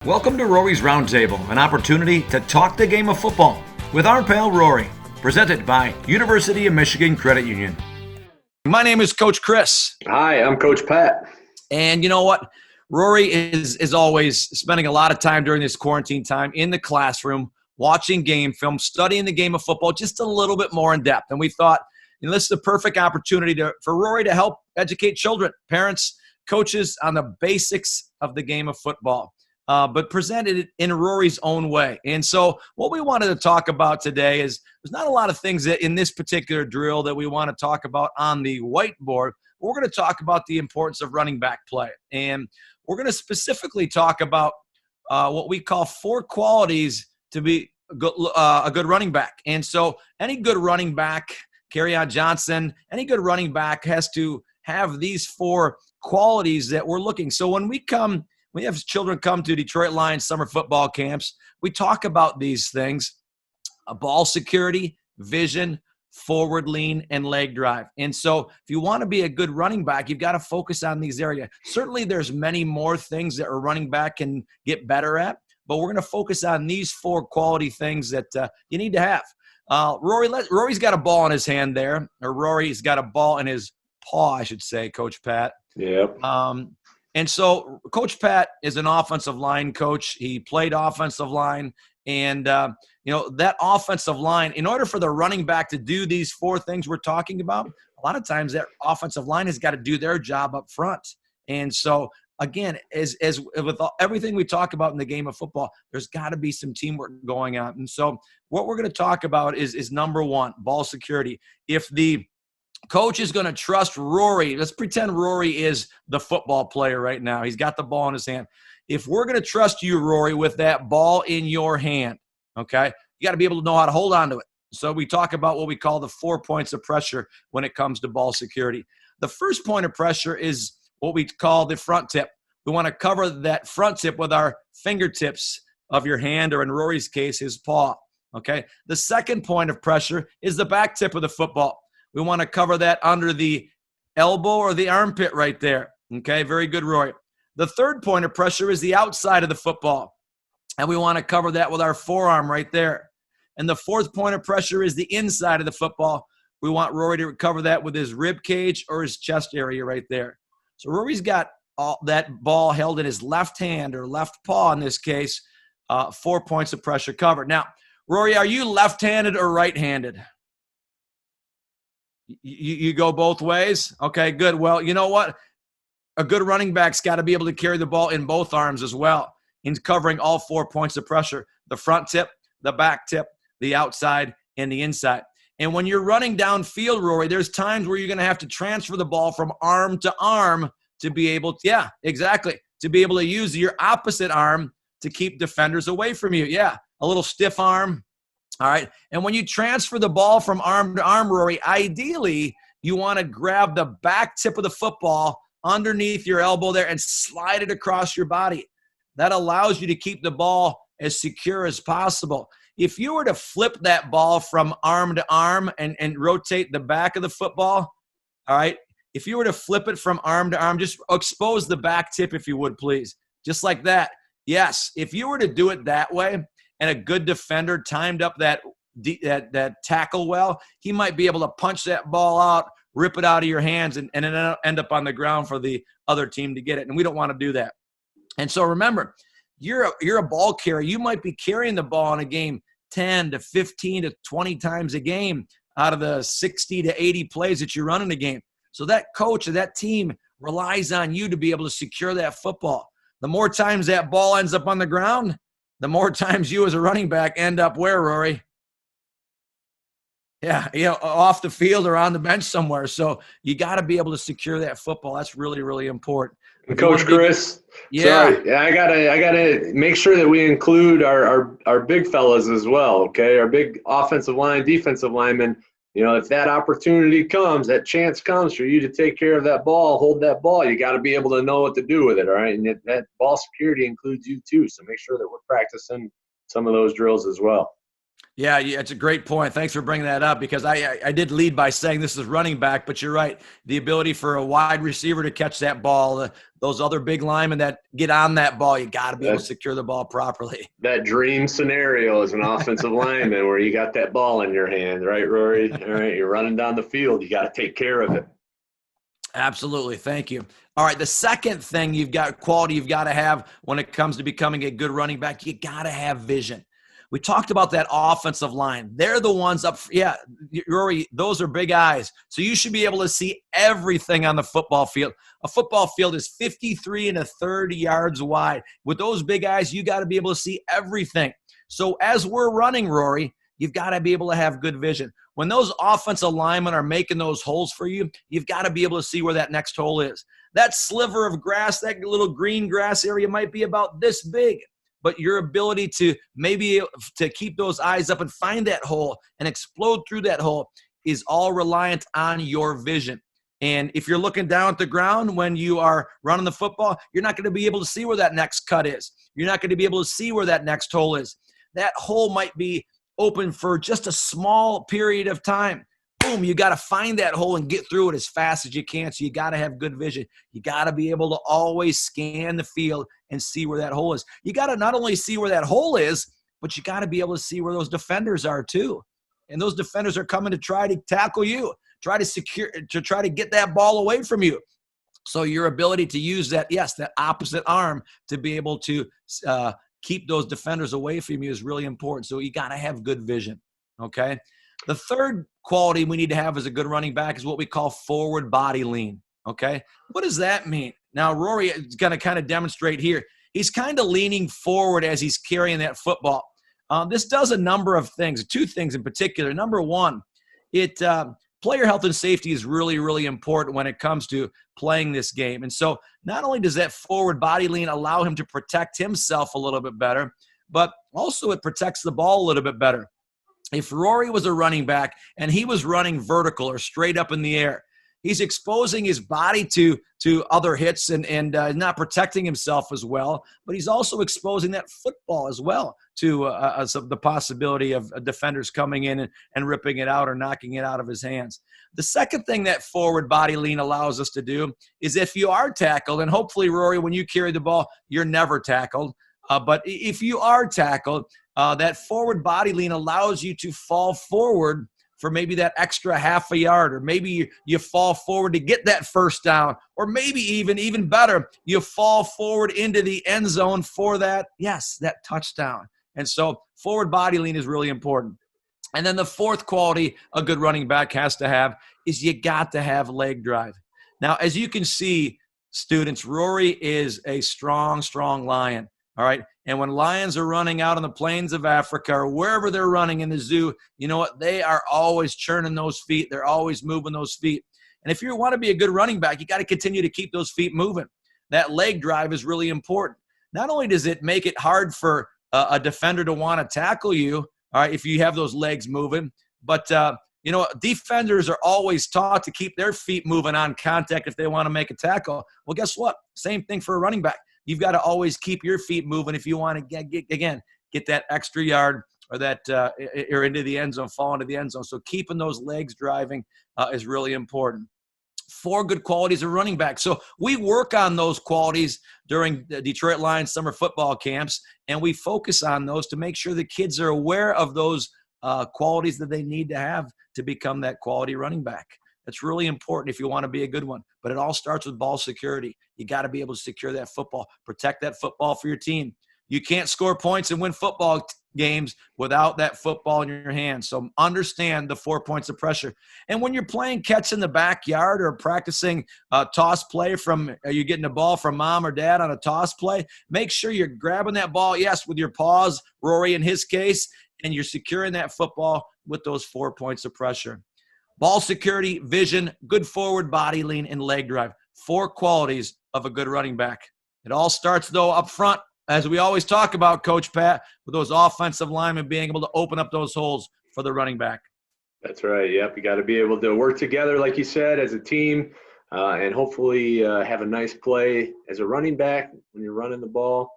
Welcome to Roary's Roundtable, an opportunity to talk the game of football with our pal Roary, presented by University of Michigan Credit Union. My name is Coach Chris. Hi, I'm Coach Pat. And you know what? Roary is always spending a lot of time during this quarantine time in the classroom, watching game film, studying the game of football just a little bit more in depth. And we thought, this is the perfect opportunity for Roary to help educate children, parents, coaches on the basics of the game of football. But presented it in Roary's own way. And so what we wanted to talk about today is there's not a lot of things that in this particular drill that we want to talk about on the whiteboard. We're going to talk about the importance of running back play. And we're going to specifically talk about what we call 4 qualities to be a good running back. And so any good running back, Kerryon Johnson, any good running back has to have these 4 qualities that we're looking. So when we have children come to Detroit Lions summer football camps, we talk about these things: ball security, vision, forward lean, and leg drive. And so if you want to be a good running back, you've got to focus on these areas. Certainly there's many more things that a running back can get better at, but we're going to focus on these 4 quality things that you need to have. Roary's got a ball in his hand there, or Roary's got a ball in his paw, I should say, Coach Pat. Yep. And so Coach Pat is an offensive line coach. He played offensive line. And, that offensive line, in order for the running back to do these 4 things we're talking about, a lot of times that offensive line has got to do their job up front. And so, again, as with everything we talk about in the game of football, there's got to be some teamwork going on. And so what we're going to talk about is number 1, ball security. If the coach is going to trust Roary. Let's pretend Roary is the football player right now. He's got the ball in his hand. If we're going to trust you, Roary, with that ball in your hand, okay, you got to be able to know how to hold on to it. So we talk about what we call the 4 points of pressure when it comes to ball security. The first point of pressure is what we call the front tip. We want to cover that front tip with our fingertips of your hand, or in Roary's case, his paw, okay? The second point of pressure is the back tip of the football. We want to cover that under the elbow or the armpit right there. Okay, very good, Rory. The third point of pressure is the outside of the football, and we want to cover that with our forearm right there. And the fourth point of pressure is the inside of the football. We want Rory to cover that with his rib cage or his chest area right there. So Rory's got that ball held in his left hand, or left paw in this case, 4 points of pressure covered. Now, Roary, are you left-handed or right-handed? You go both ways? Okay, good. Well, you know what? A good running back's got to be able to carry the ball in both arms as well, in covering all 4 points of pressure: the front tip, the back tip, the outside, and the inside. And when you're running downfield, Roary, there's times where you're going to have to transfer the ball from arm to arm to be able to, to be able to use your opposite arm to keep defenders away from you. Yeah, a little stiff arm. All right. And when you transfer the ball from arm to arm, Roary, ideally, you want to grab the back tip of the football underneath your elbow there and slide it across your body. That allows you to keep the ball as secure as possible. If you were to flip that ball from arm to arm and rotate the back of the football, all right, if you were to flip it from arm to arm, just expose the back tip if you would, please. Just like that. Yes, if you were to do it that way, and a good defender timed up that tackle well, he might be able to punch that ball out, rip it out of your hands, and end up on the ground for the other team to get it. And we don't want to do that. And so remember, you're a ball carrier. You might be carrying the ball in a game 10 to 15 to 20 times a game out of the 60 to 80 plays that you run in a game. So that coach or that team relies on you to be able to secure that football. The more times that ball ends up on the ground, the more times you as a running back end up where, Roary? Yeah, off the field or on the bench somewhere. So you got to be able to secure that football. That's really, really important. Coach Chris, sorry, I gotta make sure that we include our big fellas as well. Okay, our big offensive line, defensive linemen. If that opportunity comes, that chance comes for you to take care of that ball, hold that ball, you got to be able to know what to do with it, all right? And that ball security includes you too, so make sure that we're practicing some of those drills as well. Yeah, it's a great point. Thanks for bringing that up, because I did lead by saying this is running back, but you're right. The ability for a wide receiver to catch that ball, those other big linemen that get on that ball, you got to be able to secure the ball properly. That dream scenario as an offensive lineman where you got that ball in your hand, right, Rory? All right, you're running down the field. You got to take care of it. Absolutely. Thank you. All right. The second thing you've got to have when it comes to becoming a good running back, you got to have vision. We talked about that offensive line. They're the ones up. Yeah, Rory, those are big eyes. So you should be able to see everything on the football field. A football field is 53 1/3 yards wide. With those big eyes, you got to be able to see everything. So as we're running, Rory, you've got to be able to have good vision. When those offensive linemen are making those holes for you, you've got to be able to see where that next hole is. That sliver of grass, that little green grass area might be about this big, but your ability to maybe to keep those eyes up and find that hole and explode through that hole is all reliant on your vision. And if you're looking down at the ground when you are running the football, you're not going to be able to see where that next cut is. You're not going to be able to see where that next hole is. That hole might be open for just a small period of time. Boom, you got to find that hole and get through it as fast as you can. So you got to have good vision. You got to be able to always scan the field and see where that hole is. You got to not only see where that hole is, but you got to be able to see where those defenders are too. And those defenders are coming to try to tackle you, try to get that ball away from you. So your ability to use that opposite arm to be able to keep those defenders away from you is really important. So you got to have good vision, okay? The third quality we need to have as a good running back is what we call forward body lean, okay? What does that mean? Now, Roary is going to kind of demonstrate here. He's kind of leaning forward as he's carrying that football. This does a number of things, two things in particular. Number one, player health and safety is really, really important when it comes to playing this game. And so not only does that forward body lean allow him to protect himself a little bit better, but also it protects the ball a little bit better. If Roary was a running back and he was running vertical or straight up in the air, he's exposing his body to other hits and not protecting himself as well, but he's also exposing that football as well to the possibility of defenders coming in and ripping it out or knocking it out of his hands. The second thing that forward body lean allows us to do is if you are tackled, and hopefully, Roary, when you carry the ball, you're never tackled, but if you are tackled, that forward body lean allows you to fall forward for maybe that extra half a yard, or maybe you fall forward to get that first down, or maybe even better, you fall forward into the end zone for that touchdown. And so forward body lean is really important. And then the fourth quality a good running back has to have is you got to have leg drive. Now, as you can see, students, Roary is a strong, strong lion. All right. And when lions are running out on the plains of Africa or wherever they're running in the zoo, you know what? They are always churning those feet. They're always moving those feet. And if you want to be a good running back, you got to continue to keep those feet moving. That leg drive is really important. Not only does it make it hard for a defender to want to tackle you, all right, if you have those legs moving, but defenders are always taught to keep their feet moving on contact if they want to make a tackle. Well, guess what? Same thing for a running back. You've got to always keep your feet moving if you want to get that extra yard or that or into the end zone, fall into the end zone. So keeping those legs driving is really important. 4 good qualities of running back. So we work on those qualities during the Detroit Lions summer football camps, and we focus on those to make sure the kids are aware of those qualities that they need to have to become that quality running back. That's really important if you want to be a good one. But it all starts with ball security. You got to be able to secure that football, protect that football for your team. You can't score points and win football games without that football in your hands. So understand the 4 points of pressure. And when you're playing catch in the backyard or practicing toss play you're getting a ball from mom or dad on a toss play, make sure you're grabbing that ball, yes, with your paws, Roary in his case, and you're securing that football with those 4 points of pressure. Ball security, vision, good forward body lean, and leg drive. 4 qualities of a good running back. It all starts, though, up front, as we always talk about, Coach Pat, with those offensive linemen being able to open up those holes for the running back. That's right. Yep. You got to be able to work together, like you said, as a team, and hopefully have a nice play as a running back when you're running the ball.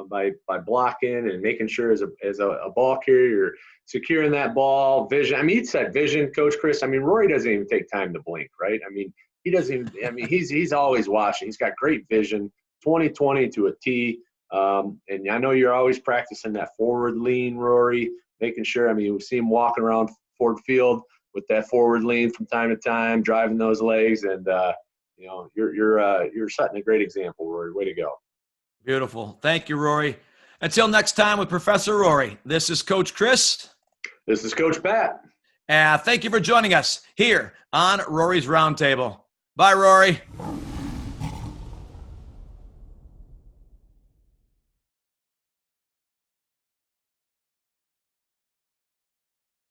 by blocking and making sure as a ball carrier, you're securing that ball, vision. I mean, he said vision, Coach Chris. I mean, Rory doesn't even take time to blink, right? I mean, he doesn't even, I mean, he's always watching. He's got great vision, 20/20 to a T. And I know you're always practicing that forward lean, Rory, making sure, I mean, we see him walking around Ford Field with that forward lean from time to time, driving those legs. And, you know, you're setting a great example, Rory. Way to go. Beautiful. Thank you, Rory. Until next time with Professor Roary, this is Coach Chris. This is Coach Pat. And thank you for joining us here on Roary's Roundtable. Bye, Roary.